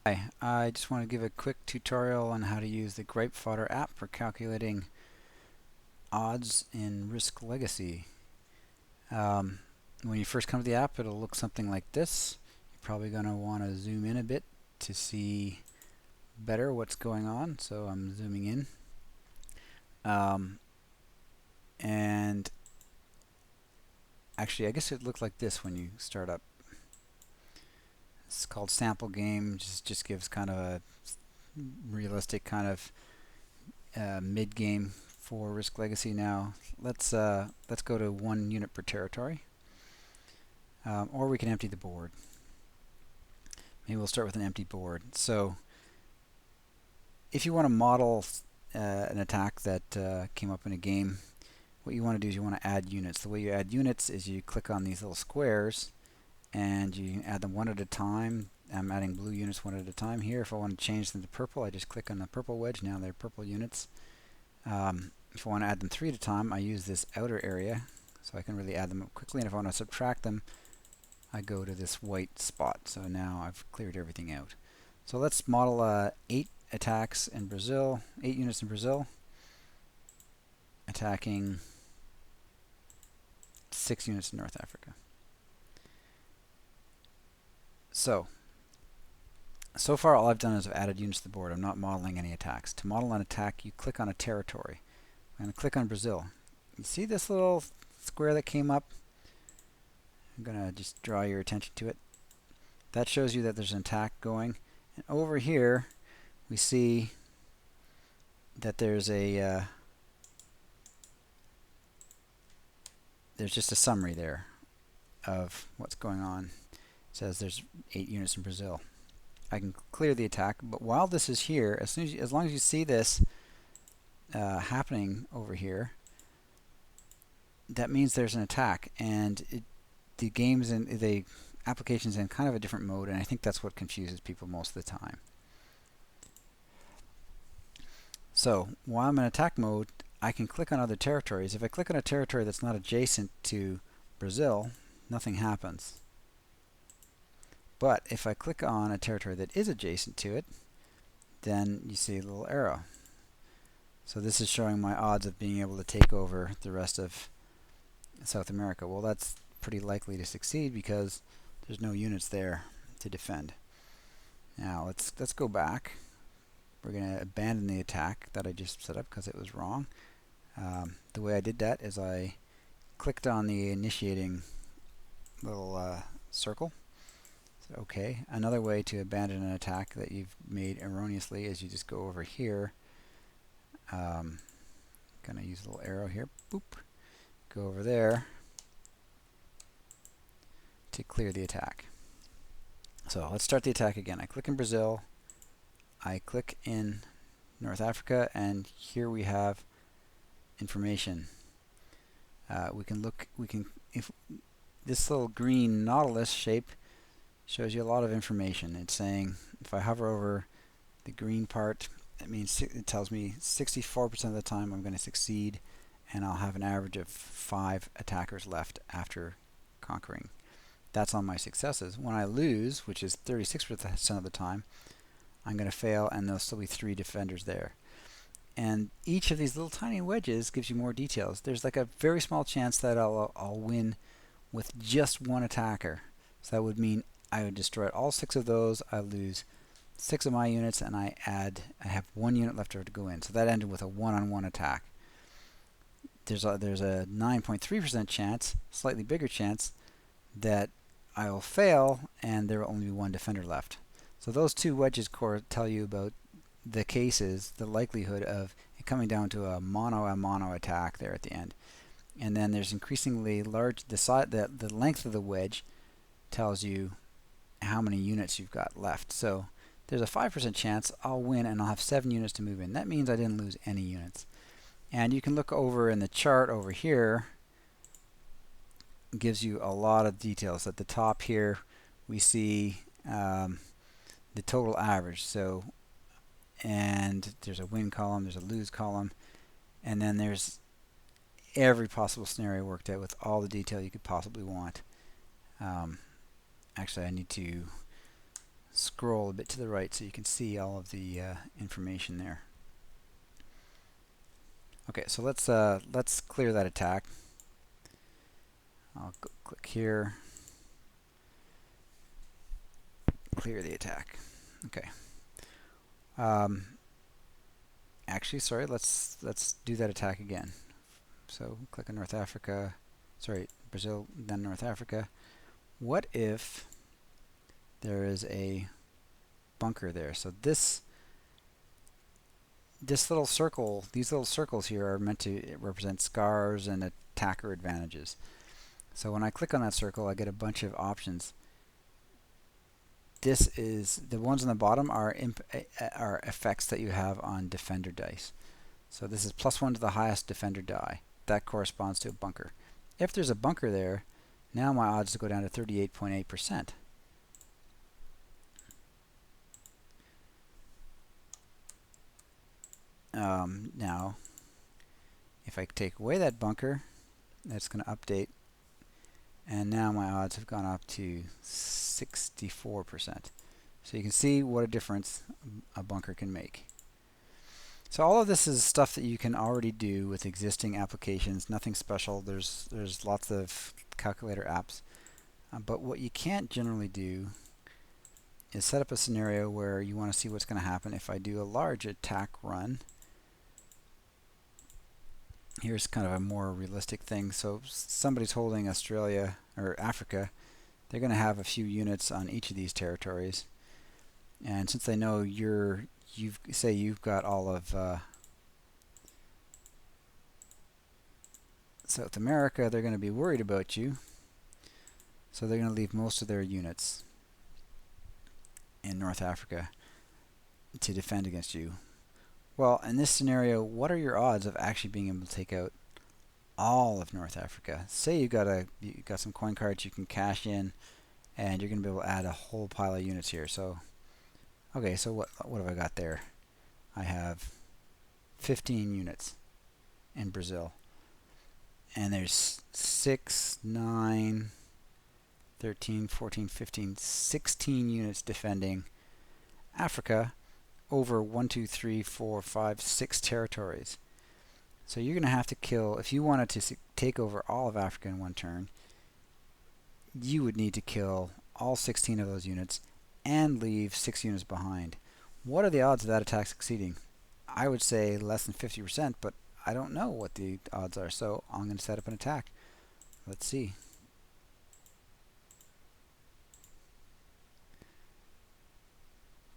Hi, I just want to give a quick tutorial on how to use the gripefodder app for calculating odds in Risk Legacy. When you first come to the app, it'll look something like this. You're probably going to want to zoom in a bit to see better what's going on, so I'm zooming in. And actually, I guess it looked like this when you start up. It's called Sample Game, just gives kind of a realistic kind of mid-game for Risk Legacy. Now let's go to 1 unit per territory, or we can empty the board. Maybe we'll start with an empty board. So if you want to model an attack that came up in a game, what you want to do is you want to add units. The way you add units is you click on these little squares and you add them one at a time. I'm adding blue units one at a time here. If I want to change them to purple, I just click on the purple wedge. Now they're purple units. If I want to add them 3 at a time, I use this outer area, so I can really add them up quickly. And if I want to subtract them, I go to this white spot. So now I've cleared everything out. So let's model 8 attacks in Brazil, 8 units in Brazil, attacking 6 units in North Africa. So far all I've done is I've added units to the board. I'm not modeling any attacks. To model an attack, you click on a territory. I'm going to click on Brazil. You see this little square that came up? I'm going to just draw your attention to it. That shows you that there's an attack going. And over here, we see that there's just a summary there of what's going on. It says there's 8 units in Brazil. I can clear the attack, but while this is here, as long as you see this happening over here, that means there's an attack, and the application's in kind of a different mode, and I think that's what confuses people most of the time. So while I'm in attack mode, I can click on other territories. If I click on a territory that's not adjacent to Brazil, nothing happens. But if I click on a territory that is adjacent to it, then you see a little arrow. So this is showing my odds of being able to take over the rest of South America. Well, that's pretty likely to succeed because there's no units there to defend. Now let's go back. We're going to abandon the attack that I just set up because it was wrong. The way I did that is I clicked on the initiating little circle. Okay, another way to abandon an attack that you've made erroneously is you just go over here. Gonna use a little arrow here. Boop. Go over there to clear the attack. So let's start the attack again. I click in Brazil. I click in North Africa, and here we have information. If this little green nautilus shape shows you a lot of information. It's saying if I hover over the green part, it tells me 64% of the time I'm going to succeed, and I'll have an average of 5 attackers left after conquering. That's on my successes. When I lose, which is 36% of the time, I'm going to fail, and there'll still be 3 defenders there. And each of these little tiny wedges gives you more details. There's like a very small chance that I'll win with just 1 attacker. So that would mean I would destroy all 6 of those. I lose 6 of my units, and I have 1 unit left over to go in. So that ended with a 1-on-1 attack. There's a 9.3% chance, slightly bigger chance, that I will fail, and there will only be 1 defender left. So those 2 wedges tell you about the cases, the likelihood of it coming down to a mono attack there at the end. And then there's increasingly large. The length of the wedge tells you how many units you've got left. So there's a 5% chance I'll win, and I'll have 7 units to move in. That means I didn't lose any units. And you can look over in the chart over here. It gives you a lot of details. At the top here, we see the total average. So, and there's a win column, there's a lose column, and then there's every possible scenario worked out with all the detail you could possibly want. Actually, I need to scroll a bit to the right so you can see all of the information there. Okay, so let's clear that attack. I'll click here, clear the attack. Okay. Actually, sorry, let's do that attack again. So click on North Africa, sorry, Brazil, then North Africa. What if there is a bunker there? So this little circle, these little circles here are meant to represent scars and attacker advantages. So when I click on that circle, I get a bunch of options. This is the ones on the bottom are effects that you have on defender dice. So this is +1 to the highest defender die. That corresponds to a bunker. If there's a bunker there, now my odds go down to 38.8%. Now, if I take away that bunker, that's going to update, and now my odds have gone up to 64%. So you can see what a difference a bunker can make. So all of this is stuff that you can already do with existing applications, nothing special. There's lots of calculator apps. But what you can't generally do is set up a scenario where you want to see what's going to happen if I do a large attack run. Here's kind of a more realistic thing. So somebody's holding Australia or Africa. They're going to have a few units on each of these territories. And since they know you've got all of South America, they're going to be worried about you. So they're going to leave most of their units in North Africa to defend against you. Well, in this scenario, what are your odds of actually being able to take out all of North Africa? Say you got some coin cards you can cash in, and you're going to be able to add a whole pile of units here. So, okay, so what have I got there? I have 15 units in Brazil, and there's 6, 9, 13, 14, 15, 16 units defending Africa over 1, 2, 3, 4, 5, 6 territories. So you're going to have to kill, if you wanted to take over all of Africa in one turn, you would need to kill all 16 of those units and leave 6 units behind. What are the odds of that attack succeeding? I would say less than 50%, but I don't know what the odds are, so I'm going to set up an attack. Let's see.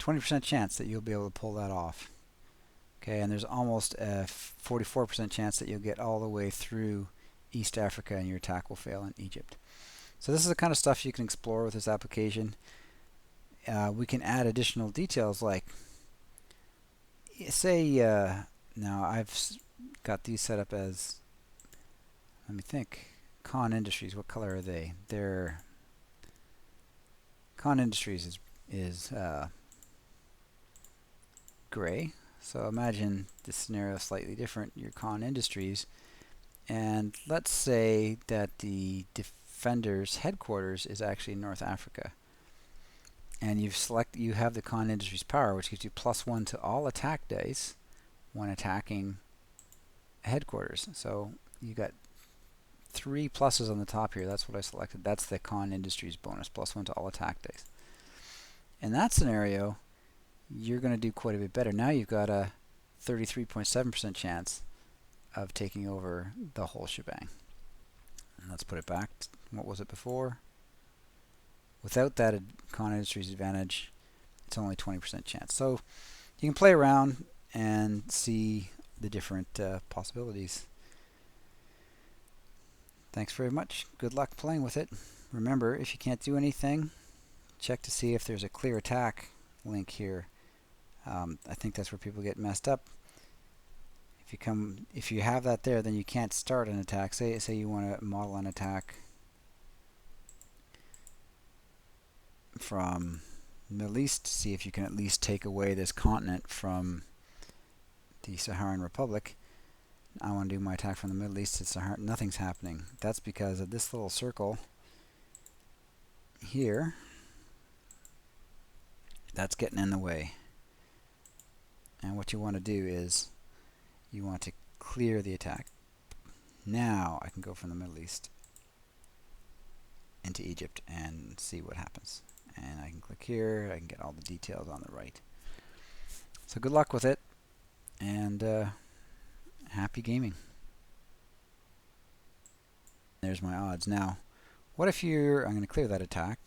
%20 chance that you'll be able to pull that off. Okay, and there's almost a 44% chance that you'll get all the way through East Africa and your attack will fail in Egypt. So this is the kind of stuff you can explore with this application. We can add additional details like, say, now I've got these set up as, let me think, Con Industries. What color are they? They're Con Industries is gray. So imagine this scenario slightly different. Your Con Industries, and let's say that the defender's headquarters is actually in North Africa, and you have the Con Industries power, which gives you +1 to all attack dice when attacking headquarters. So you got 3 pluses on the top here. That's what I selected. That's the Con Industries bonus, +1 to all attack dice. In that scenario, you're going to do quite a bit better. Now you've got a 33.7% chance of taking over the whole shebang. And let's put it back. What was it before? Without that Con Industries advantage, it's only 20% chance. So you can play around and see the different possibilities. Thanks very much. Good luck playing with it. Remember, if you can't do anything, check to see if there's a clear attack link here. I think that's where people get messed up. If you have that there, then you can't start an attack. Say you want to model an attack from Middle East, see if you can at least take away this continent from the Saharan Republic. I want to do my attack from the Middle East to Sahara. Nothing's happening. That's because of this little circle here. That's getting in the way. And what you want to do is you want to clear the attack. Now I can go from the Middle East into Egypt and see what happens. And I can click here, I can get all the details on the right. So good luck with it, and happy gaming. There's my odds. Now, what if I'm going to clear that attack.